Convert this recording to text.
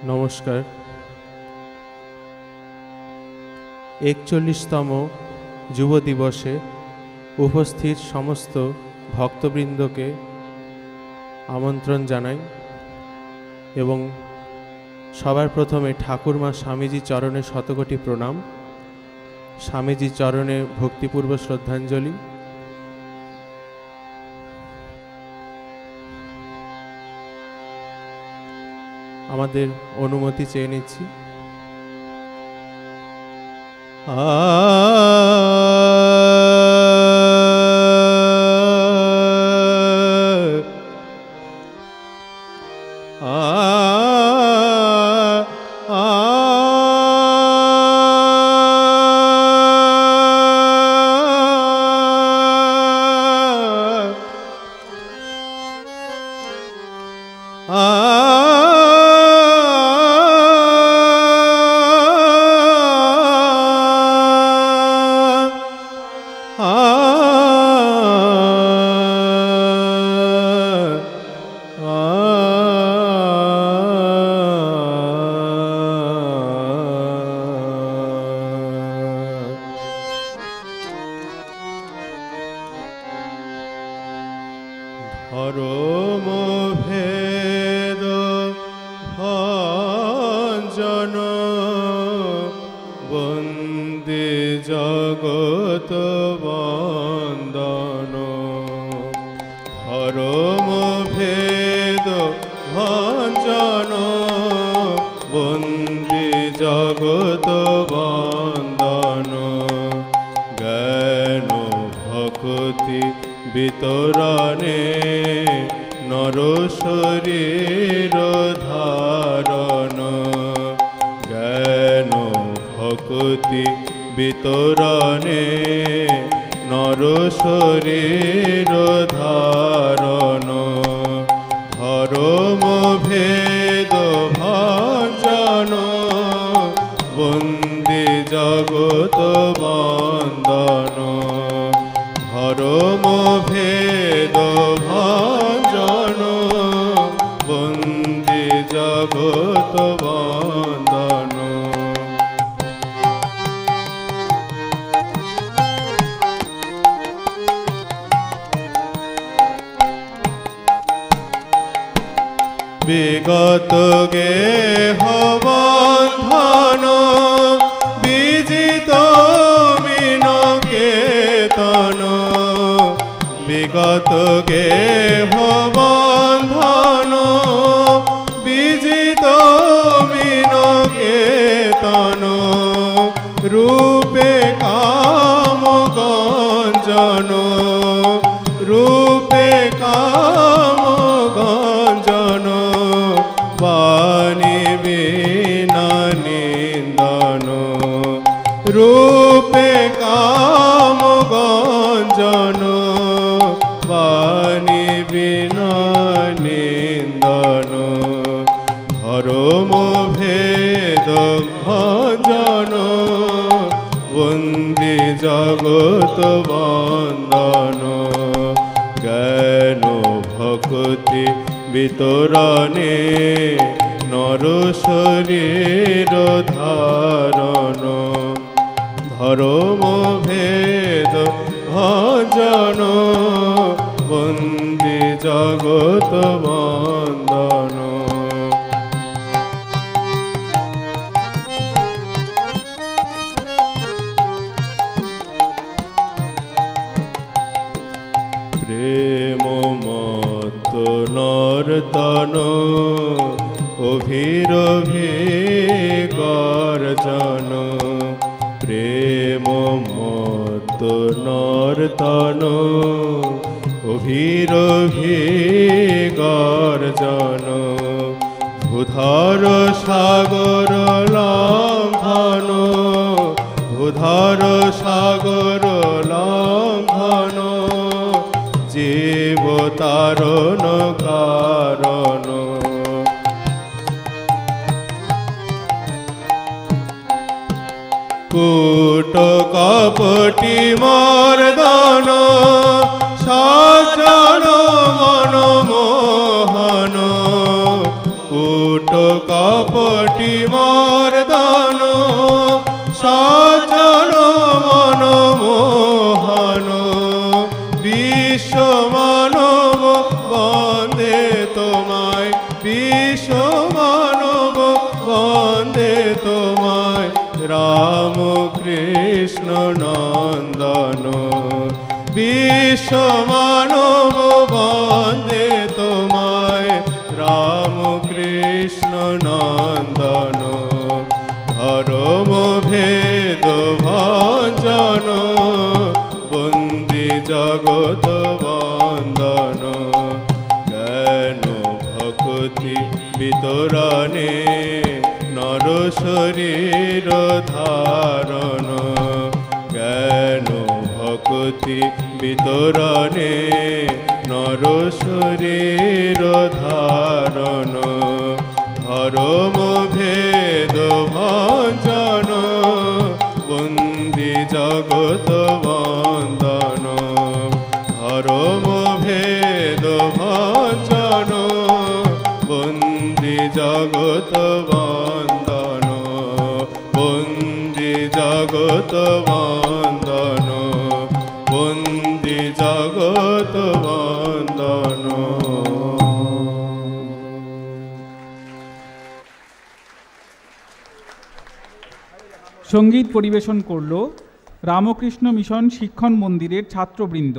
नमस्कार। 41तम युव दिवसे उपस्थित समस्त भक्तबृंद के आमंत्रण जानाई एवं सबार प्रथमे ठाकुरमा स्वामीजी चरणे शतकोटी प्रणाम। स्वामीजी चरणे भक्तिपूर्व श्रद्धांजलि। आमादेर अनुमति चेये निচ্ছি। धर्म भेद भंजन वंदे जगत वंदन। धर्म भेद भंजन वंदे जगत वंदन। ज्ञान भक्ति वितरणे नर शरीर धारण। ज्ञान भक्ति वितरणे नर शरीर धारण। धर्म भेद भंजन वंदे जगत वंदन। धर्म भेद भंजन वंदे जगत वंदन। विगत गेह बंधन विजित मीन केतन। विगत गेह बंधन विजित मीन केतन। रूपे काम गंजन रूपे काम गंजन। वाणी बिना निंदन रूपे काम गंजन। वाणी बिना निंदन। धर्म भेद भंजन वंदे जगत वंदन। ज्ञान भक्ति वितरणे नर शरीर धारण। धर्म भेद भंजन वंदे जगत वंदन। प्रेम मत नर्तन अभिरभि गर्जन। प्रेम मत नर्तन अभिरभि गर्जन। भूधर सागर लंघन भूधर सागर लंघन। जीव तारण कारण। कूट कपटी मर्दन सज्जन मन मोहन। कूट কপটি মর্দন সচল মনমোহন বিশ্ব মানব বন্দে তোমায় বিশ্ব মানব বন্দে তোমায় রাম কৃষ্ণ নন্দন বিশ্ব মানব বন্দে তোমায় রাম কৃষ্ণ নন্দন ধর্ম ভেদ ভঞ্জন বন্দি জগৎ বন্দন জ্ঞান ভক্তি বিতরণে নর শরীর ধারণ জ্ঞান ভক্তি বিতরণে নর শরীর ধারণ ধর্ম ভেদ ভঞ্জন বন্দি জগৎ বন্দন ধর্ম ভেদ ভঞ্জন বন্দি জগৎ বন্দন বন্দি জগৎ বন্দন বন্দি জগৎ বন্দন। সঙ্গীত পরিবেশন করল রামকৃষ্ণ মিশন শিক্ষণ মন্দিরের ছাত্রবৃন্দ।